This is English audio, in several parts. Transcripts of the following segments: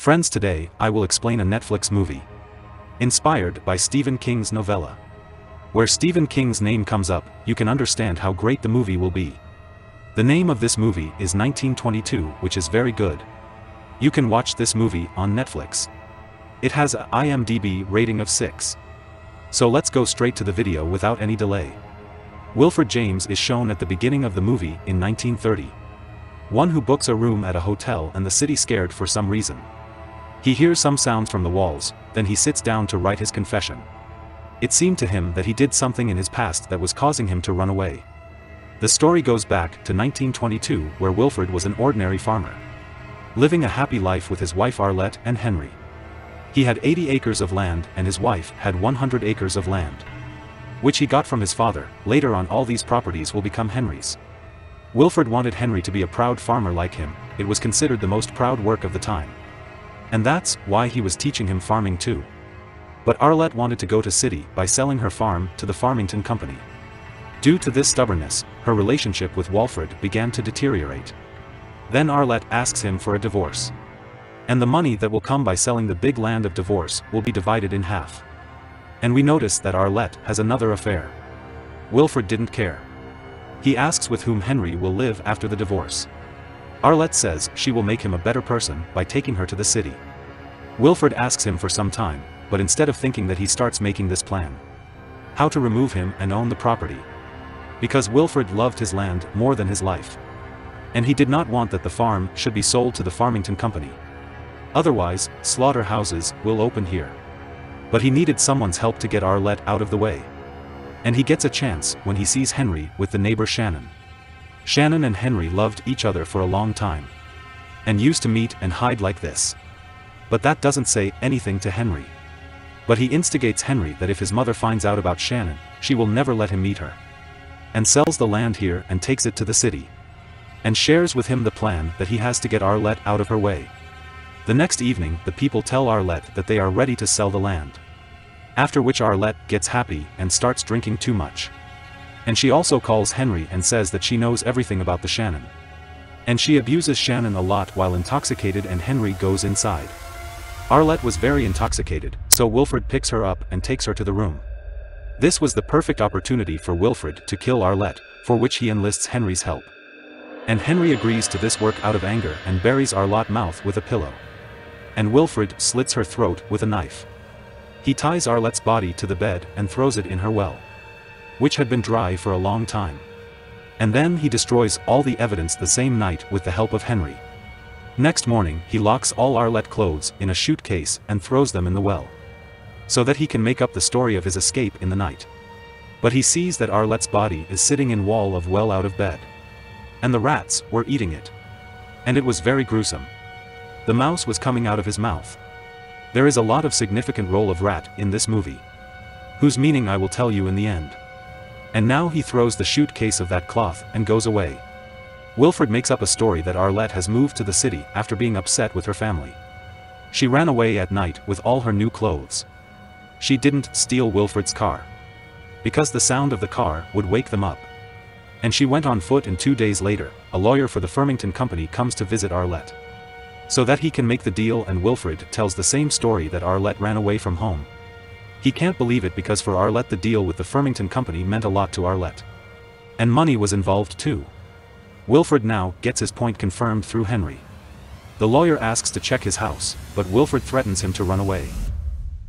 Friends, today, I will explain a Netflix movie. Inspired by Stephen King's novella. Where Stephen King's name comes up, you can understand how great the movie will be. The name of this movie is 1922, which is very good. You can watch this movie on Netflix. It has a IMDb rating of 6. So let's go straight to the video without any delay. Wilfred James is shown at the beginning of the movie in 1930. One who books a room at a hotel and the city scared for some reason. He hears some sounds from the walls, then he sits down to write his confession. It seemed to him that he did something in his past that was causing him to run away. The story goes back to 1922, where Wilfred was an ordinary farmer, living a happy life with his wife Arlette and Henry. He had 80 acres of land and his wife had 100 acres of land, which he got from his father. Later on, all these properties will become Henry's. Wilfred wanted Henry to be a proud farmer like him. It was considered the most proud work of the time. And that's why he was teaching him farming too. But Arlette wanted to go to city by selling her farm to the Farmington Company. Due to this stubbornness, her relationship with Wilfred began to deteriorate. Then Arlette asks him for a divorce. And the money that will come by selling the big land of divorce will be divided in half. And we notice that Arlette has another affair. Wilfred didn't care. He asks with whom Henry will live after the divorce. Arlette says she will make him a better person by taking her to the city. Wilfred asks him for some time, but instead of thinking that, he starts making this plan. How to remove him and own the property. Because Wilfred loved his land more than his life. And he did not want that the farm should be sold to the Farmington Company. Otherwise, slaughterhouses will open here. But he needed someone's help to get Arlette out of the way. And he gets a chance when he sees Henry with the neighbor Shannon. Shannon and Henry loved each other for a long time. And used to meet and hide like this. But that doesn't say anything to Henry. But he instigates Henry that if his mother finds out about Shannon, she will never let him meet her. And sells the land here and takes it to the city. And shares with him the plan that he has to get Arlette out of her way. The next evening, the people tell Arlette that they are ready to sell the land. After which Arlette gets happy and starts drinking too much. And she also calls Henry and says that she knows everything about the Shannon. And she abuses Shannon a lot while intoxicated, and Henry goes inside. Arlette was very intoxicated, so Wilfred picks her up and takes her to the room. This was the perfect opportunity for Wilfred to kill Arlette, for which he enlists Henry's help. And Henry agrees to this work out of anger and buries Arlette's mouth with a pillow. And Wilfred slits her throat with a knife. He ties Arlette's body to the bed and throws it in her well, which had been dry for a long time. And then he destroys all the evidence the same night with the help of Henry. Next morning, he locks all Arlette's clothes in a suitcase and throws them in the well, so that he can make up the story of his escape in the night. But he sees that Arlette's body is sitting in wall of well out of bed. And the rats were eating it. And it was very gruesome. The mouse was coming out of his mouth. There is a lot of significant role of rat in this movie, whose meaning I will tell you in the end. And now he throws the suitcase of that cloth and goes away. Wilfred makes up a story that Arlette has moved to the city after being upset with her family. She ran away at night with all her new clothes. She didn't steal Wilfred's car, because the sound of the car would wake them up. And she went on foot, and 2 days later, a lawyer for the Farmington Company comes to visit Arlette, so that he can make the deal, and Wilfred tells the same story that Arlette ran away from home. He can't believe it because for Arlette the deal with the Farmington Company meant a lot to Arlette. And money was involved too. Wilfred now gets his point confirmed through Henry. The lawyer asks to check his house, but Wilfred threatens him to run away.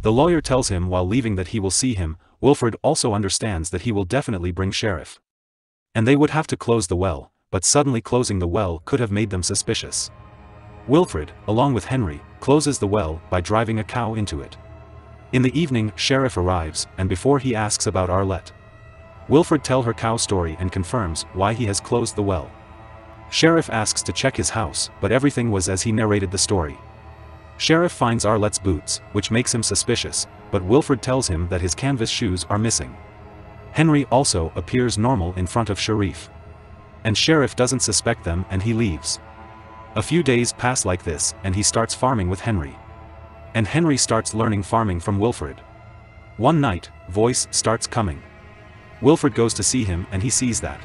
The lawyer tells him while leaving that he will see him. Wilfred also understands that he will definitely bring sheriff. And they would have to close the well, but suddenly closing the well could have made them suspicious. Wilfred, along with Henry, closes the well by driving a cow into it. In the evening, Sheriff arrives, and before he asks about Arlette, Wilfred tells her cow story and confirms why he has closed the well. Sheriff asks to check his house, but everything was as he narrated the story. Sheriff finds Arlette's boots, which makes him suspicious, but Wilfred tells him that his canvas shoes are missing. Henry also appears normal in front of Sheriff. And Sheriff doesn't suspect them and he leaves. A few days pass like this, and he starts farming with Henry. And Henry starts learning farming from Wilfred. One night, voice starts coming. Wilfred goes to see him and he sees that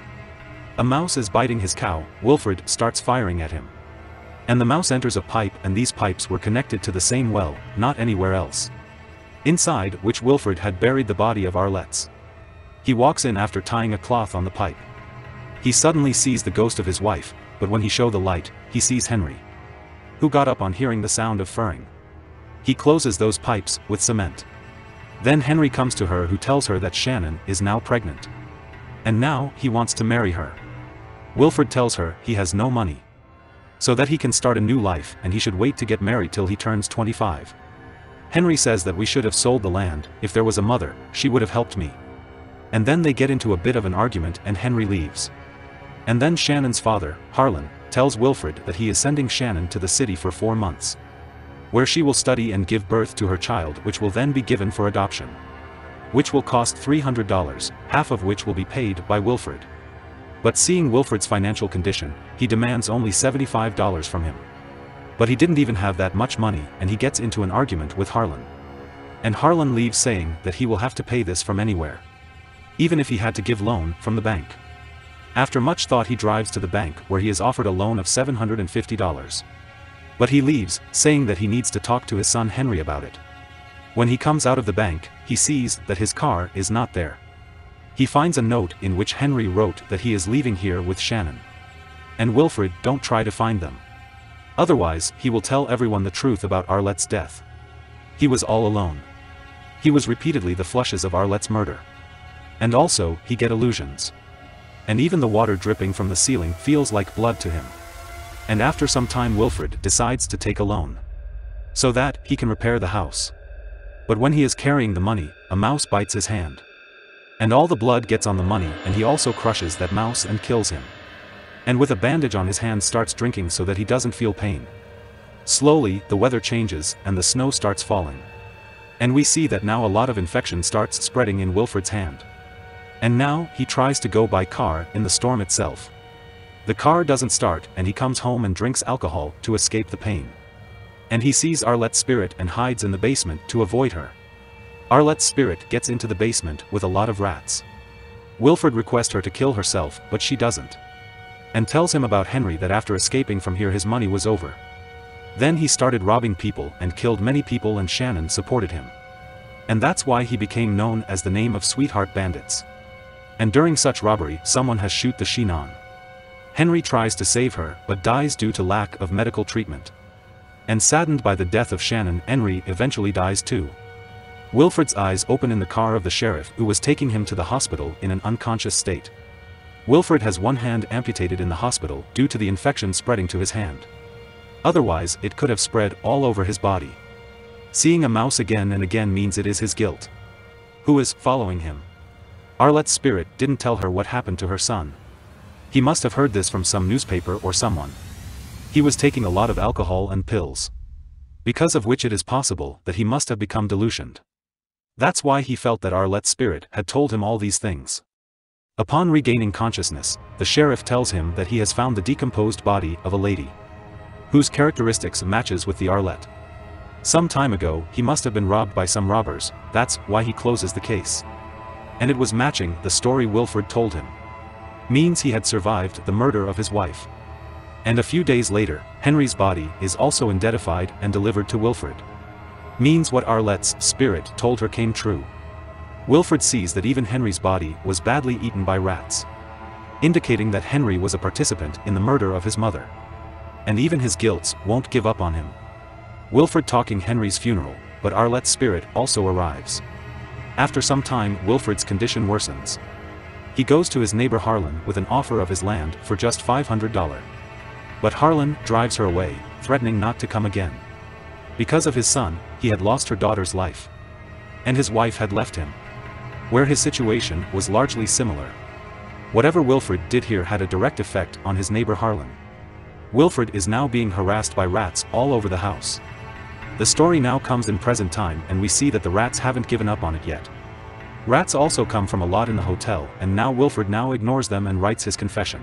a mouse is biting his cow. Wilfred starts firing at him. And the mouse enters a pipe, and these pipes were connected to the same well, not anywhere else. Inside which Wilfred had buried the body of Arlette's. He walks in after tying a cloth on the pipe. He suddenly sees the ghost of his wife, but when he shows the light, he sees Henry, who got up on hearing the sound of furring. He closes those pipes with cement. Then Henry comes to her, who tells her that Shannon is now pregnant. And now he wants to marry her. Wilfred tells her he has no money, so that he can start a new life, and he should wait to get married till he turns 25. Henry says that we should have sold the land. If there was a mother, she would have helped me. And then they get into a bit of an argument, and Henry leaves. And then Shannon's father, Harlan, tells Wilfred that he is sending Shannon to the city for 4 months, where she will study and give birth to her child, which will then be given for adoption, which will cost $300, half of which will be paid by Wilfred. But seeing Wilfred's financial condition, he demands only $75 from him. But he didn't even have that much money, and he gets into an argument with Harlan. And Harlan leaves, saying that he will have to pay this from anywhere, even if he had to give loan from the bank. After much thought, he drives to the bank, where he is offered a loan of $750. But he leaves, saying that he needs to talk to his son Henry about it. When he comes out of the bank, he sees that his car is not there. He finds a note in which Henry wrote that he is leaving here with Shannon. And Wilfred, don't try to find them. Otherwise, he will tell everyone the truth about Arlette's death. He was all alone. He was repeatedly the flushes of Arlette's murder. And also, he get illusions. And even the water dripping from the ceiling feels like blood to him. And after some time, Wilfred decides to take a loan, so that he can repair the house. But when he is carrying the money, a mouse bites his hand. And all the blood gets on the money, and he also crushes that mouse and kills him. And with a bandage on his hand starts drinking so that he doesn't feel pain. Slowly, the weather changes, and the snow starts falling. And we see that now a lot of infection starts spreading in Wilfred's hand. And now, he tries to go by car in the storm itself. The car doesn't start, and he comes home and drinks alcohol to escape the pain. And he sees Arlette's spirit and hides in the basement to avoid her. Arlette's spirit gets into the basement with a lot of rats. Wilfred requests her to kill herself, but she doesn't. And tells him about Henry, that after escaping from here his money was over. Then he started robbing people and killed many people, and Shannon supported him. And that's why he became known as the name of Sweetheart Bandits. And during such robbery, someone has shoot the Shinon. Henry tries to save her, but dies due to lack of medical treatment. And saddened by the death of Shannon, Henry eventually dies too. Wilfred's eyes open in the car of the sheriff, who was taking him to the hospital in an unconscious state. Wilfred has one hand amputated in the hospital due to the infection spreading to his hand. Otherwise, it could have spread all over his body. Seeing a mouse again and again means it is his guilt, who is following him. Arlette's spirit didn't tell her what happened to her son. He must have heard this from some newspaper or someone. He was taking a lot of alcohol and pills, because of which it is possible that he must have become delusioned. That's why he felt that Arlette's spirit had told him all these things. Upon regaining consciousness, the sheriff tells him that he has found the decomposed body of a lady, whose characteristics matches with the Arlette. Some time ago, he must have been robbed by some robbers. That's why he closes the case. And it was matching the story Wilfred told him. Means he had survived the murder of his wife. And a few days later, Henry's body is also identified and delivered to Wilfred. Means what Arlette's spirit told her came true. Wilfred sees that even Henry's body was badly eaten by rats, indicating that Henry was a participant in the murder of his mother. And even his guilts won't give up on him. Wilfred talking Henry's funeral, but Arlette's spirit also arrives. After some time, Wilfred's condition worsens. He goes to his neighbor Harlan with an offer of his land for just $500. But Harlan drives her away, threatening not to come again. Because of his son, he had lost her daughter's life. And his wife had left him. Where his situation was largely similar. Whatever Wilfred did here had a direct effect on his neighbor Harlan. Wilfred is now being harassed by rats all over the house. The story now comes in present time, and we see that the rats haven't given up on it yet. Rats also come from a lot in the hotel, and now Wilfred now ignores them and writes his confession.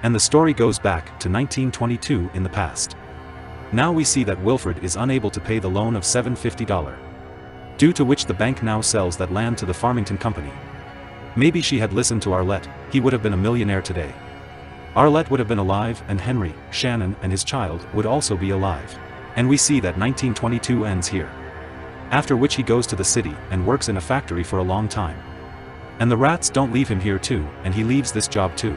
And the story goes back to 1922 in the past. Now we see that Wilfred is unable to pay the loan of $750. Due to which the bank now sells that land to the Farmington Company. Maybe she had listened to Arlette, he would have been a millionaire today. Arlette would have been alive, and Henry, Shannon and his child would also be alive. And we see that 1922 ends here. After which he goes to the city and works in a factory for a long time. And the rats don't leave him here too, and he leaves this job too.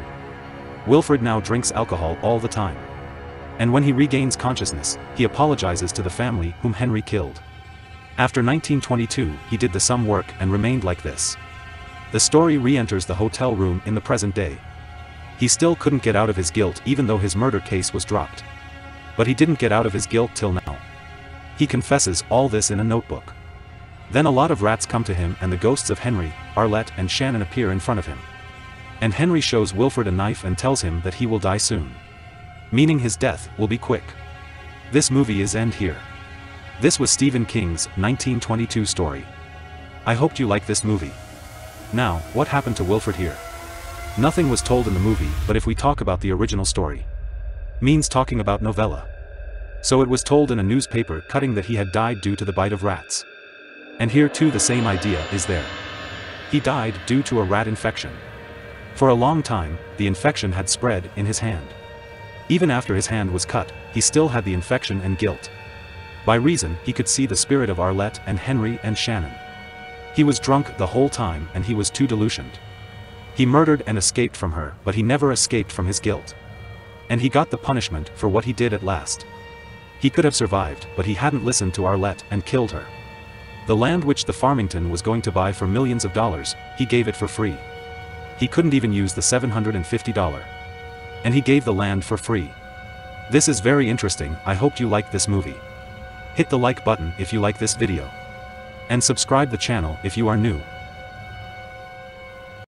Wilfred now drinks alcohol all the time. And when he regains consciousness, he apologizes to the family whom Henry killed. After 1922, he did the some work and remained like this. The story re-enters the hotel room in the present day. He still couldn't get out of his guilt even though his murder case was dropped. But he didn't get out of his guilt till now. He confesses all this in a notebook. Then a lot of rats come to him and the ghosts of Henry, Arlette and Shannon appear in front of him. And Henry shows Wilfred a knife and tells him that he will die soon. Meaning his death will be quick. This movie is end here. This was Stephen King's 1922 story. I hoped you liked this movie. Now, what happened to Wilfred here? Nothing was told in the movie, but if we talk about the original story, means talking about novella. So it was told in a newspaper cutting that he had died due to the bite of rats. And here too the same idea is there. He died due to a rat infection. For a long time, the infection had spread in his hand. Even after his hand was cut, he still had the infection and guilt. By reason, he could see the spirit of Arlette and Henry and Shannon. He was drunk the whole time and he was too delusioned. He murdered and escaped from her, but he never escaped from his guilt. And he got the punishment for what he did at last. He could have survived, but he hadn't listened to Arlette and killed her. The land which the Farmington was going to buy for millions of dollars, he gave it for free. He couldn't even use the $750. And he gave the land for free. This is very interesting. I hope you liked this movie. Hit the like button if you like this video. And subscribe the channel if you are new.